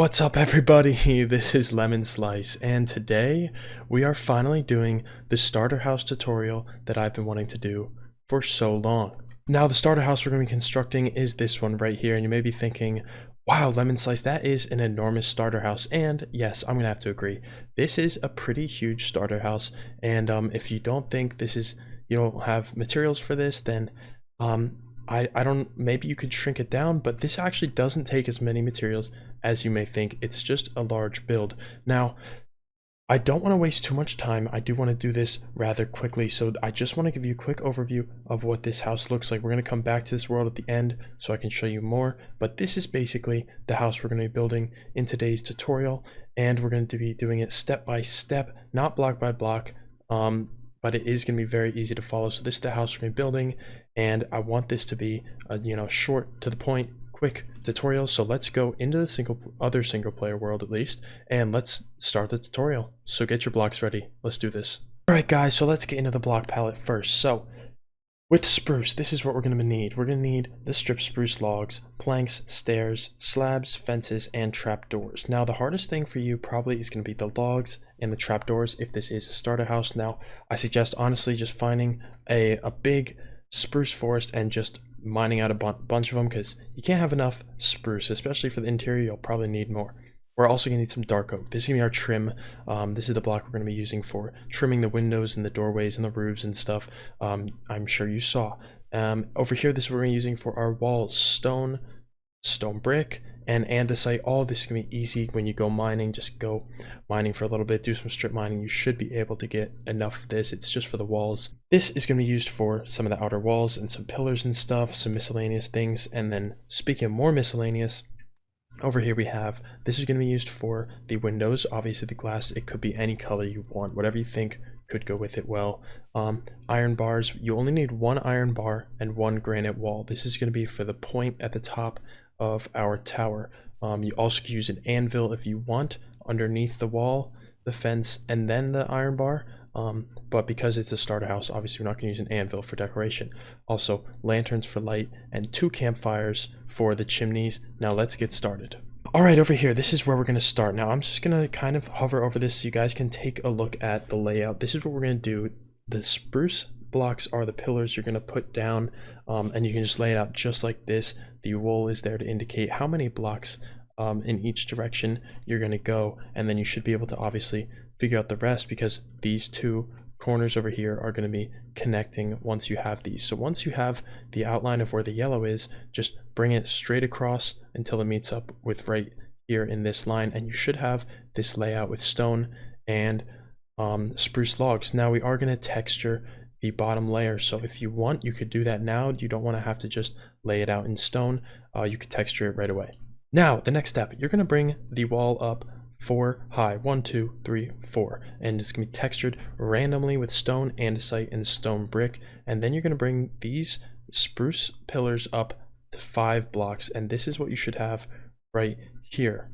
What's up everybody? This is Lemon Slice, and today we are finally doing the starter house tutorial that I've been wanting to do for so long. Now the starter house we're going to be constructing is this one right here, and you may be thinking, wow, Lemon Slice, that is an enormous starter house. And yes, I'm going to have to agree, this is a pretty huge starter house. And if you don't think you don't have materials for this, then I don't, maybe you could shrink it down, but this actually doesn't take as many materials as you may think. It's just a large build. Now, I don't want to waste too much time. I do want to do this rather quickly, so I just want to give you a quick overview of what this house looks like. We're going to come back to this world at the end so I can show you more, but this is basically the house we're going to be building in today's tutorial, and we're going to be doing it step by step, not block by block, but it is going to be very easy to follow. So this is the house we're going to be building, and I want this to be a short, to the point, quick tutorial. So let's go into the other single player world at least, and let's start the tutorial. So get your blocks ready. Let's do this. All right guys, so let's get into the block palette first. So with spruce, this is what we're going to need. We're going to need the strip spruce logs, planks, stairs, slabs, fences, and trapdoors. Now the hardest thing for you probably is going to be the logs and the trapdoors if this is a starter house. Now I suggest honestly just finding a big spruce forest and just mining out a bunch of them, because you can't have enough spruce, especially for the interior. You'll probably need more. We're also going to need some dark oak. This is going to be our trim. This is the block we're going to be using for trimming the windows and the doorways and the roofs and stuff. I'm sure you saw. Over here, this is what we're using for our walls: stone brick, and andesite. All this is going to be easy when you go mining. Just go mining for a little bit, do some strip mining. You should be able to get enough of this. It's just for the walls. This is going to be used for some of the outer walls and some pillars and stuff, some miscellaneous things. And then speaking of more miscellaneous, over here we have, this is going to be used for the windows. Obviously the glass, it could be any color you want, whatever you think could go with it well. Iron bars, you only need one iron bar and one granite wall. This is going to be for the point at the top of our tower. You also can use an anvil if you want underneath the wall, the fence, and then the iron bar. But because it's a starter house, obviously we're not going to use an anvil for decoration. Also, lanterns for light and 2 campfires for the chimneys. Now let's get started. All right, over here, this is where we're going to start. Now I'm just going to kind of hover over this so you guys can take a look at the layout. This is what we're going to do. The spruce blocks are the pillars you're going to put down, and you can just lay it out just like this. The wool is there to indicate how many blocks in each direction you're going to go, and then you should be able to obviously figure out the rest, because these 2 corners over here are going to be connecting once you have these. So once you have the outline of where the yellow is, just bring it straight across until it meets up with right here in this line, and you should have this layout with stone and spruce logs. Now we are going to texture the bottom layer, so if you want, you could do that now. You don't want to have to just lay it out in stone. You could texture it right away. Now the next step, you're going to bring the wall up 4 high, 1 2 3 4, and it's going to be textured randomly with stone andesite and stone brick. And then you're going to bring these spruce pillars up to 5 blocks, and this is what you should have right here.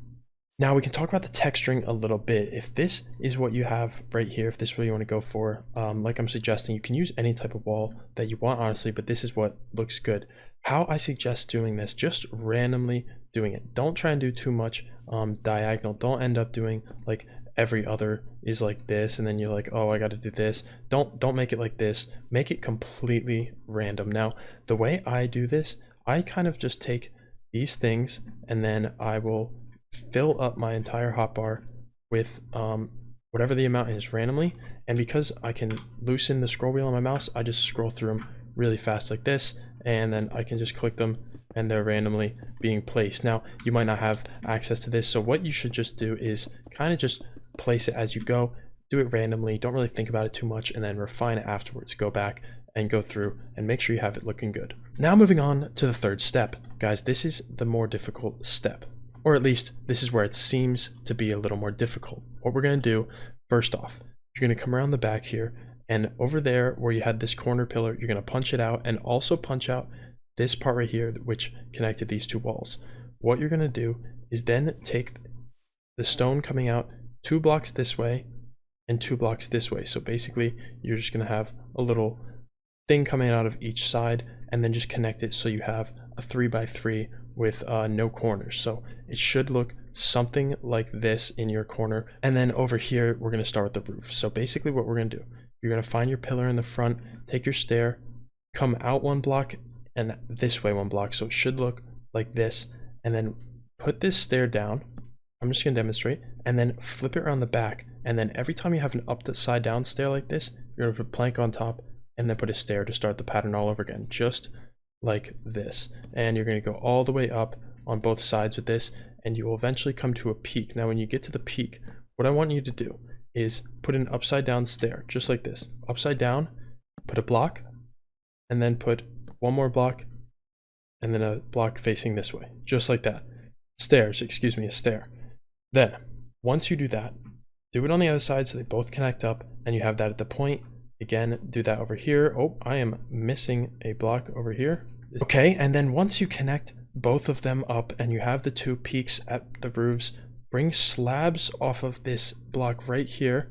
Now we can talk about the texturing a little bit. If this is what you have right here, if this is what you want to go for, like I'm suggesting, you can use any type of wall that you want, honestly, but this is what looks good. How I suggest doing this, just randomly doing it. Don't try and do too much diagonal. Don't end up doing like every other is like this, and then you're like, oh, I got to do this. Don't make it like this. Make it completely random. Now, the way I do this, I kind of just take these things, and then I will fill up my entire hotbar with whatever the amount is randomly. And because I can loosen the scroll wheel on my mouse, I just scroll through them really fast like this, and then I can just click them and they're randomly being placed. Now you might not have access to this, so what you should just do is kind of just place it as you go, do it randomly, don't really think about it too much, and then refine it afterwards. Go back and go through and make sure you have it looking good. Now moving on to the third step, guys, this is the more difficult step. Or at least this is where it seems to be a little more difficult. What we're going to do, first off, you're going to come around the back here, and over there where you had this corner pillar, you're going to punch it out, and also punch out this part right here which connected these 2 walls. What you're going to do is then take the stone coming out 2 blocks this way and 2 blocks this way. So basically you're just going to have a little thing coming out of each side, and then just connect it so you have a 3 by 3 with no corners. So it should look something like this in your corner. And then over here, we're gonna start with the roof. So basically what we're gonna do, you're gonna find your pillar in the front, take your stair, come out 1 block and this way 1 block. So it should look like this, and then put this stair down. I'm just gonna demonstrate, and then flip it around the back. And then every time you have an upside down stair like this, you're gonna put a plank on top and then put a stair to start the pattern all over again, just like this. And you're gonna go all the way up on both sides with this, and you will eventually come to a peak. Now, when you get to the peak, what I want you to do is put an upside down stair, just like this. Upside down, put a block, and then put 1 more block, and then a block facing this way, just like that. Stairs, excuse me, a stair. Then, once you do that, do it on the other side so they both connect up, and you have that at the point. Again, do that over here. Oh, I am missing a block over here. Okay, and then once you connect both of them up and you have the 2 peaks at the roofs, bring slabs off of this block right here.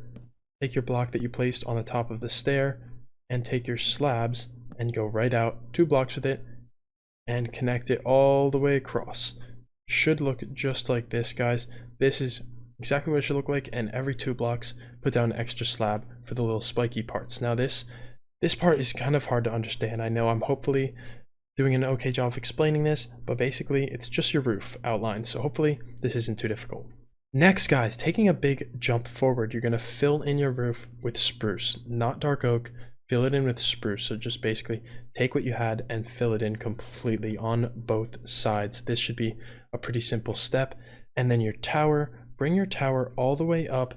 Take your block that you placed on the top of the stair and take your slabs and go right out 2 blocks with it and connect it all the way across. Should look just like this, guys. This is exactly what it should look like, and every 2 blocks put down an extra slab for the little spiky parts. Now this part is kind of hard to understand. I know I'm hopefully doing an okay job of explaining this, but basically it's just your roof outlined, so hopefully this isn't too difficult. Next, guys, taking a big jump forward, you're gonna fill in your roof with spruce, not dark oak. Fill it in with spruce. So just basically take what you had and fill it in completely on both sides. This should be a pretty simple step. And then your tower, bring your tower all the way up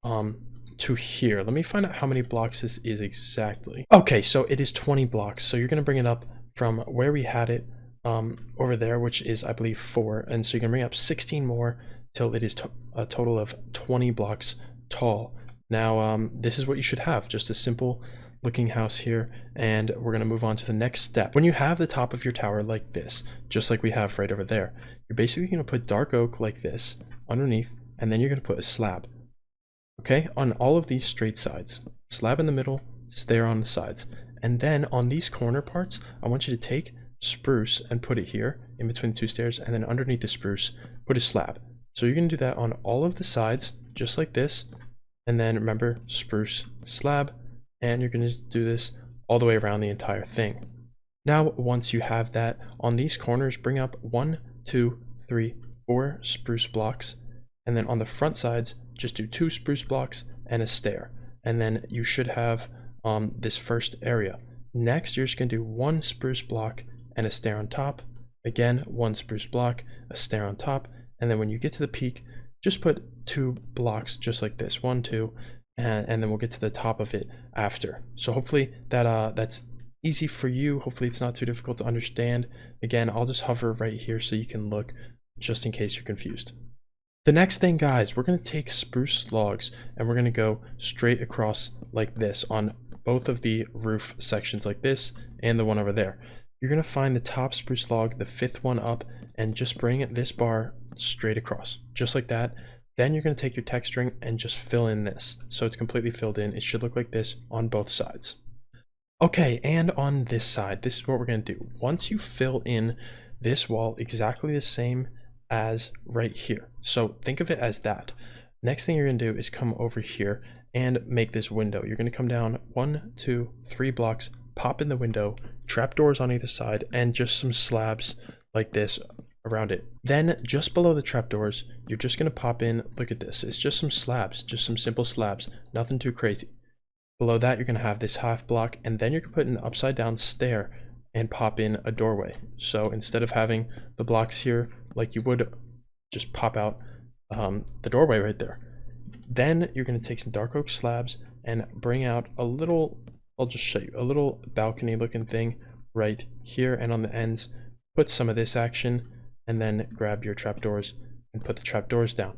to here. Let me find out how many blocks this is exactly. Okay, so it is 20 blocks. So you're gonna bring it up from where we had it over there, which is, I believe, 4. And so you're gonna bring up 16 more till it is a total of 20 blocks tall. Now, this is what you should have, just a simple looking house here, and we're going to move on to the next step. When you have the top of your tower like this, just like we have right over there, you're basically going to put dark oak like this underneath, and then you're going to put a slab, okay, on all of these straight sides. Slab in the middle, stair on the sides, and then on these corner parts, I want you to take spruce and put it here in between the 2 stairs, and then underneath the spruce put a slab. So you're going to do that on all of the sides, just like this, and then remember, spruce, slab, and you're going to do this all the way around the entire thing. Now, once you have that, on these corners, bring up 1, 2, 3, 4 spruce blocks, and then on the front sides, just do 2 spruce blocks and a stair, and then you should have this first area. Next, you're just going to do 1 spruce block and a stair on top. Again, 1 spruce block, a stair on top, and then when you get to the peak, just put 2 blocks just like this, 1, 2, and then we'll get to the top of it after. So hopefully that's easy for you. Hopefully it's not too difficult to understand. Again, I'll just hover right here so you can look, just in case you're confused. The next thing, guys, we're going to take spruce logs and we're going to go straight across like this on both of the roof sections like this and the one over there. You're going to find the top spruce log, the 5th one up, and just bring this bar straight across, just like that. Then you're going to take your texturing and just fill in this. So it's completely filled in. It should look like this on both sides. Okay, and on this side, this is what we're going to do. Once you fill in this wall exactly the same as right here. So think of it as that. Next thing you're going to do is come over here and make this window. You're going to come down 1, 2, 3 blocks, pop in the window, trapdoors on either side, and just some slabs like this around it. Then just below the trapdoors, you're just going to pop in, look at this, it's just some slabs, just some simple slabs, nothing too crazy. Below that, you're going to have this half block, and then you're going to put an upside down stair and pop in a doorway. So instead of having the blocks here like you would, just pop out the doorway right there. Then you're going to take some dark oak slabs and bring out a little, I'll just show you, a little balcony looking thing right here, and on the ends put some of this action, and then grab your trapdoors and put the trapdoors down.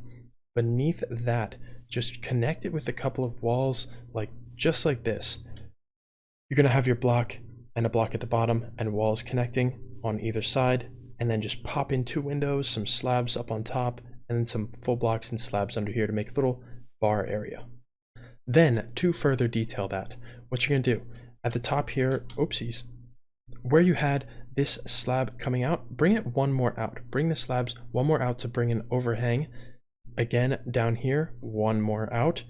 Beneath that, just connect it with a couple of walls, like just like this. You're going to have your block and a block at the bottom and walls connecting on either side, and then just pop in 2 windows, some slabs up on top, and then some full blocks and slabs under here to make a little bar area. Then, to further detail that, what you're going to do, at the top here, oopsies, where you had this slab coming out, bring it one more out. Bring the slabs one more out to bring an overhang. Again, down here, one more out.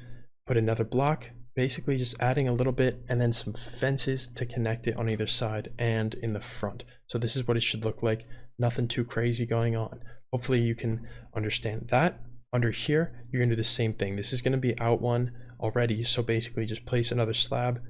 Put another block, basically just adding a little bit, and then some fences to connect it on either side and in the front. So this is what it should look like. Nothing too crazy going on. Hopefully you can understand that. Under here, you're gonna do the same thing. This is gonna be out one already. So basically just place another slab,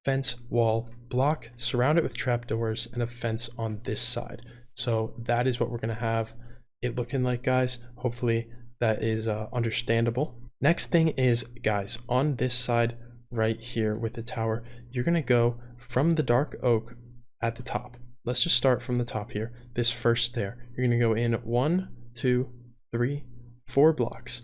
fence, wall, block, surround it with trapdoors, and a fence on this side. So that is what we're gonna have it looking like, guys. Hopefully that is understandable. Next thing is, guys, on this side right here with the tower, you're gonna go from the dark oak at the top. Let's just start from the top here. This first stair, you're gonna go in 1, 2, 3, 4 blocks,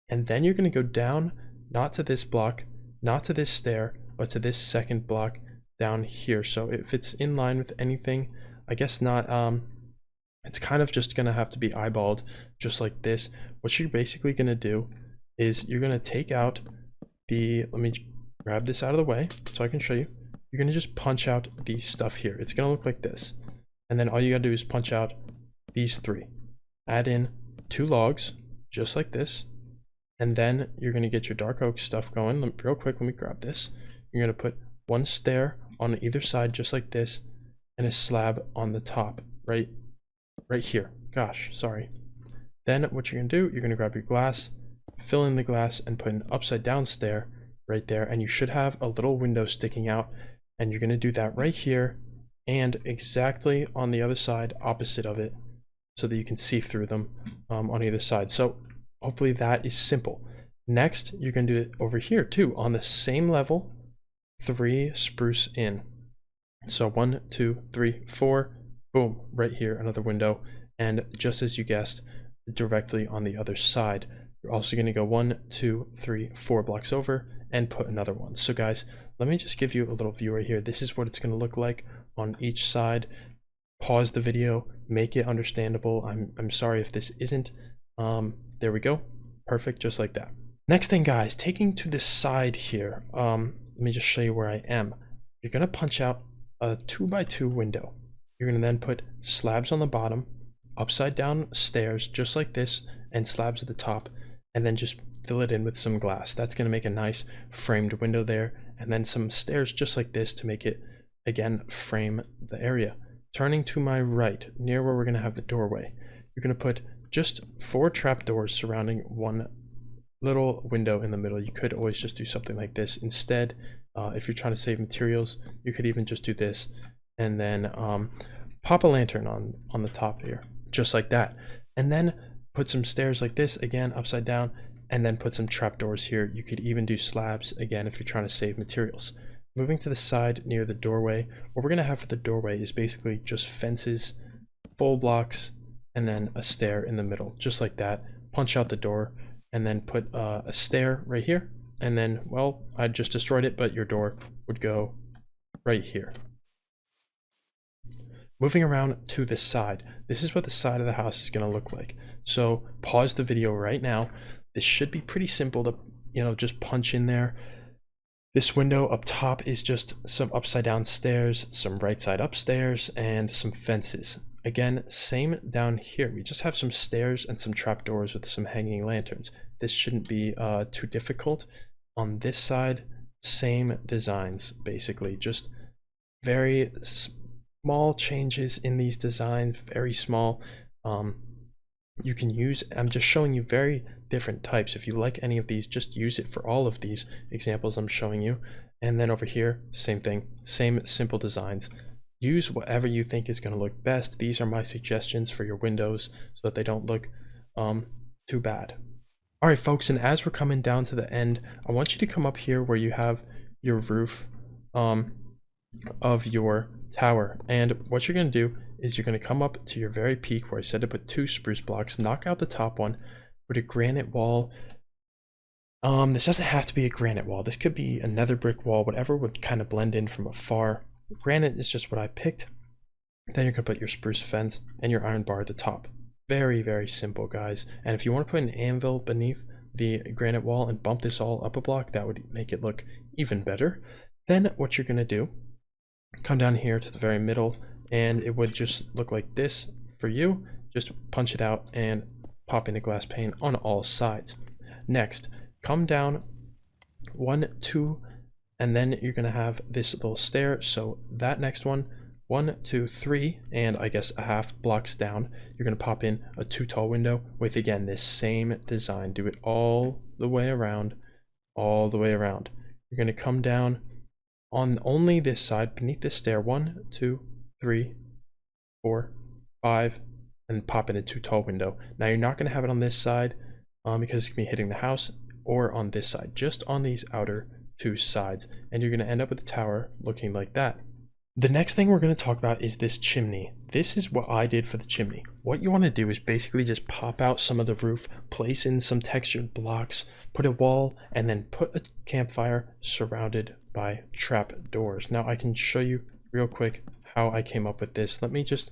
and then you're gonna go down, not to this block, not to this stair, but to this second block down here. So if it's in line with anything, I guess not. It's kind of just gonna have to be eyeballed just like this. What you're basically gonna do is you're gonna take out the, let me grab this out of the way so I can show you. You're gonna just punch out the stuff here. It's gonna look like this. And then all you gotta do is punch out these 3. Add in 2 logs, just like this. And then you're gonna get your dark oak stuff going. Real quick, let me grab this. You're gonna put 1 stair on either side, just like this, and a slab on the top, right here. Gosh, sorry. Then what you're gonna do, you're gonna grab your glass, fill in the glass, and put an upside down stair right there, and you should have a little window sticking out, and you're gonna do that right here and exactly on the other side opposite of it so that you can see through them on either side. So hopefully that is simple. Next, you're gonna do it over here too on the same level, 3 spruce in. So 1, 2, 3, 4, boom, right here, another window. And just as you guessed, directly on the other side, you're also gonna go 1, 2, 3, 4 blocks over and put another one. So guys, let me just give you a little view right here. This is what it's gonna look like on each side. Pause the video, make it understandable. I'm sorry if this isn't. There we go, perfect, just like that. Next thing, guys, taking to the side here, let me just show you where I am. You're gonna punch out a 2x2 window. You're gonna then put slabs on the bottom, upside down stairs just like this, and slabs at the top, and then just fill it in with some glass. That's gonna make a nice framed window there, and then some stairs just like this to make it, again, frame the area. Turning to my right, near where we're gonna have the doorway, you're gonna put just 4 trapdoors surrounding one little window in the middle. You could always just do something like this. Instead, if you're trying to save materials, you could even just do this, and then pop a lantern on the top here, just like that. And then put some stairs like this, again, upside down, and then put some trapdoors here. You could even do slabs, again, if you're trying to save materials. Moving to the side near the doorway, what we're gonna have for the doorway is basically just fences, full blocks, and then a stair in the middle, just like that. Punch out the door, and then put a stair right here, and then, well, I just destroyed it, but your door would go right here. Moving around to the side, this is what the side of the house is going to look like. So pause the video right now. This should be pretty simple to, just punch in there. This window up top is just some upside down stairs, some right side upstairs, and some fences. Again, same down here. We just have some stairs and some trapdoors with some hanging lanterns. This shouldn't be too difficult. On this side, same designs, basically. Just very small changes in these designs, very small. You can use, I'm just showing you very different types. If you like any of these, just use it for all of these examples I'm showing you. And then over here, same thing, same simple designs. Use whatever you think is going to look best. These are my suggestions for your windows so that they don't look too bad. All right, folks, and as we're coming down to the end, I want you to come up here where you have your roof of your tower. And what you're going to do is you're going to come up to your very peak where I said to put 2 spruce blocks, knock out the top one, put a granite wall. This doesn't have to be a granite wall. This could be another brick wall, whatever would kind of blend in from afar. Granite is just what I picked. Then you're going to put your spruce fence and your iron bar at the top. Very, very simple, guys. And if you want to put an anvil beneath the granite wall and bump this all up a block, that would make it look even better. Then what you're going to do, come down here to the very middle and it would just look like this for you. Just punch it out and pop in a glass pane on all sides. Next, come down 1, 2, and then you're gonna have this little stair. So that next one, 1, 2, 3, and I guess a half blocks down, you're gonna pop in a 2 tall window with, again, this same design. Do it all the way around, all the way around. You're gonna come down on only this side beneath this stair, 1, 2, 3, 4, 5, and pop in a 2 tall window. Now you're not gonna have it on this side because it's gonna be hitting the house, or on this side, just on these outer 2 sides, and you're gonna end up with the tower looking like that. The next thing we're going to talk about is this chimney. This is what I did for the chimney. What you want to do is basically just pop out some of the roof, place in some textured blocks, put a wall, and then put a campfire surrounded by trap doors. Now I can show you real quick how I came up with this. Let me just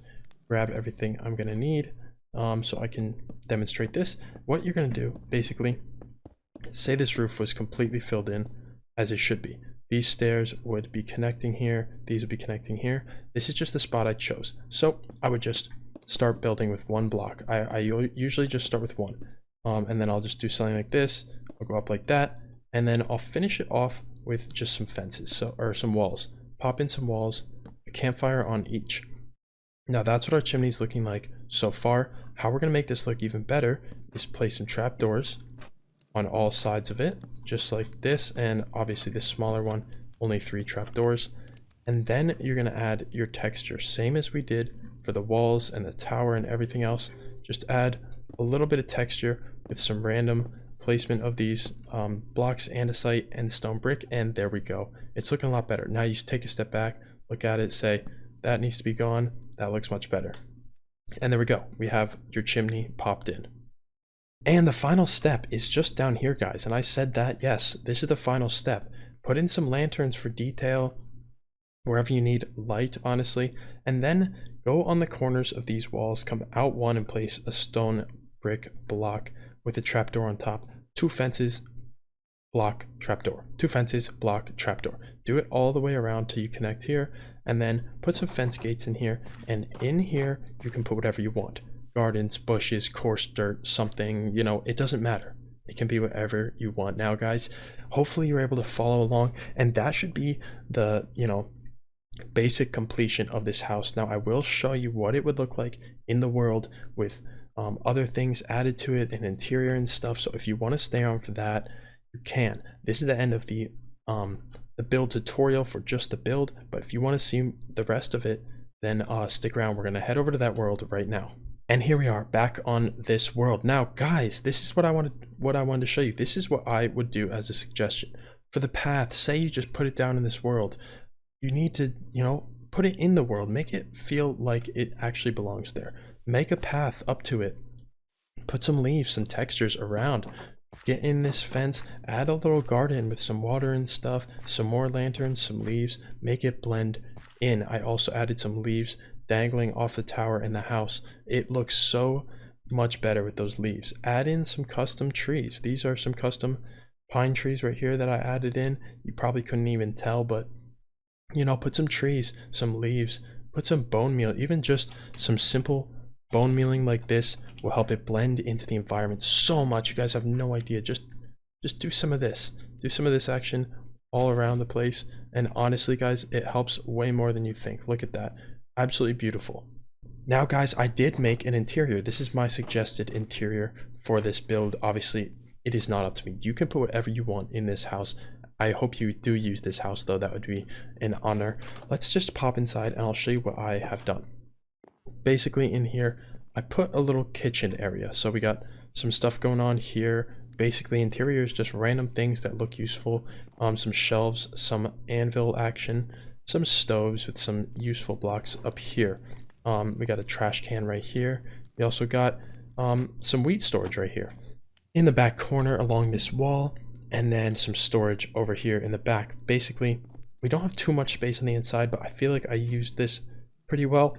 grab everything I'm going to need so I can demonstrate this. What you're going to do, basically, say this roof was completely filled in as it should be. These stairs would be connecting here. These would be connecting here. This is just the spot I chose. So I would just start building with 1 block. I usually just start with 1. And then I'll just do something like this. I'll go up like that. And then I'll finish it off with just some fences, or some walls. Pop in some walls, a campfire on each. Now that's what our chimney's looking like so far. How we're gonna make this look even better is place some trapdoors on all sides of it, just like this, and obviously this smaller one, only 3 trapdoors. And then you're gonna add your texture, same as we did for the walls and the tower and everything else. Just add a little bit of texture with some random placement of these blocks, andesite and stone brick, and there we go. It's looking a lot better. Now you take a step back, look at it, say, that needs to be gone, that looks much better. And there we go, we have your chimney popped in. And the final step is just down here, guys. And I said that, yes, this is the final step. Put in some lanterns for detail, wherever you need light, honestly. And then go on the corners of these walls, come out 1 and place a stone brick block with a trapdoor on top. 2 fences, block, trapdoor. 2 fences, block, trapdoor. Do it all the way around till you connect here. And then put some fence gates in here. And in here, you can put whatever you want. Gardens, bushes, coarse dirt, something, you know, it doesn't matter. It can be whatever you want. Now, guys, hopefully you're able to follow along, and that should be the, you know, basic completion of this house. Now, I will show you what it would look like in the world with other things added to it and interior and stuff. So if you want to stay on for that, you can. This is the end of the build tutorial for just the build, but if you want to see the rest of it, then stick around. We're going to head over to that world right now. And here we are back on this world. Now, guys, this is what I wanted to show you. This is what I would do as a suggestion. For the path, say you just put it down in this world. You need to, you know, put it in the world. Make it feel like it actually belongs there. Make a path up to it. Put some leaves, some textures around. Get in this fence, add a little garden with some water and stuff, some more lanterns, some leaves. Make it blend in. I also added some leaves dangling off the tower and the house. It looks so much better with those leaves. Add in some custom trees. These are some custom pine trees right here that I added in. You probably couldn't even tell, but you know, put some trees, some leaves, put some bone meal. Even just some simple bone mealing like this will help it blend into the environment so much. You guys have no idea. Just do some of this. Do some of this action all around the place, and honestly, guys, it helps way more than you think. Look at that. Absolutely beautiful. Now, guys, I did make an interior. This is my suggested interior for this build. Obviously, it is not up to me. You can put whatever you want in this house. I hope you do use this house, though. That would be an honor. Let's just pop inside and I'll show you what I have done. Basically, in here, I put a little kitchen area. So we got some stuff going on here. Basically, interior is just random things that look useful. Some shelves, some anvil action, some stoves with some useful blocks up here. We got a trash can right here. We also got some wheat storage right here in the back corner along this wall, and then some storage over here in the back. Basically, we don't have too much space on the inside, but I feel like I used this pretty well.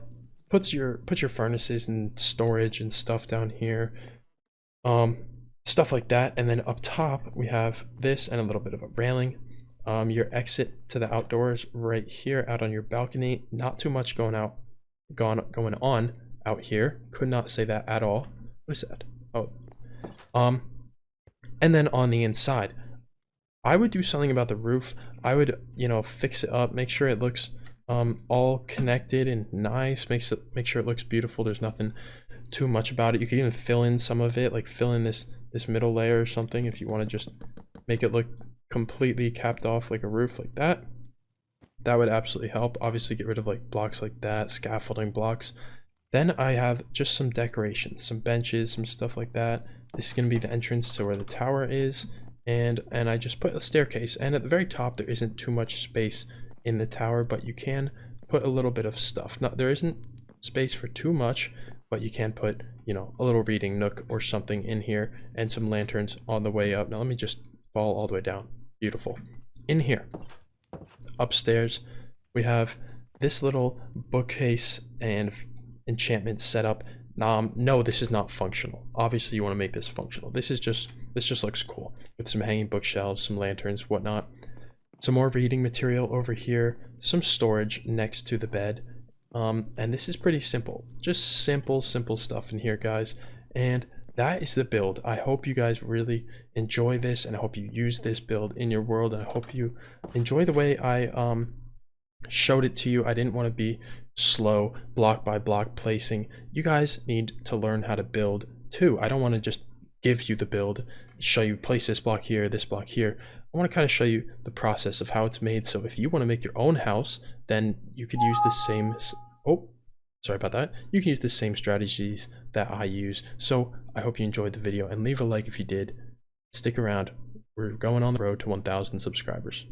Put your furnaces and storage and stuff down here, stuff like that. And then up top we have this and a little bit of a railing. Your exit to the outdoors right here out on your balcony. Not too much going out going on out here. Could not say that at all. What is that? Oh, and then on the inside, I would do something about the roof. I would, you know, fix it up, make sure it looks all connected and nice. Make sure it looks beautiful. There's nothing too much about it. You could even fill in some of it, like fill in this middle layer or something if you want to just make it look completely capped off like a roof like that. That would absolutely help. Obviously get rid of like blocks like that, scaffolding blocks. Then I have just some decorations, some benches, some stuff like that. This is going to be the entrance to where the tower is, and I just put a staircase, and at the very top there isn't too much space in the tower, but you can put a little bit of stuff. Now there isn't space for too much, but you can put, you know, a little reading nook or something in here, and some lanterns on the way up. Now let me just fall all the way down. Beautiful. In here, upstairs, we have this little bookcase and enchantment setup. No, this is not functional. Obviously you want to make this functional. This just looks cool with some hanging bookshelves, some lanterns, whatnot. Some more reading material over here, some storage next to the bed. And this is pretty simple. Just simple stuff in here, guys. And that is the build. I hope you guys really enjoy this, and I hope you use this build in your world, and I hope you enjoy the way I showed it to you. I didn't want to be slow, block by block placing. You guys need to learn how to build too. I don't want to just give you the build, show you place this block here, this block here. I want to kind of show you the process of how it's made. So if you want to make your own house, then you could use the same, oh, sorry about that. You can use the same strategies that I use. So I hope you enjoyed the video, and leave a like if you did. Stick around. We're going on the road to 1,000 subscribers.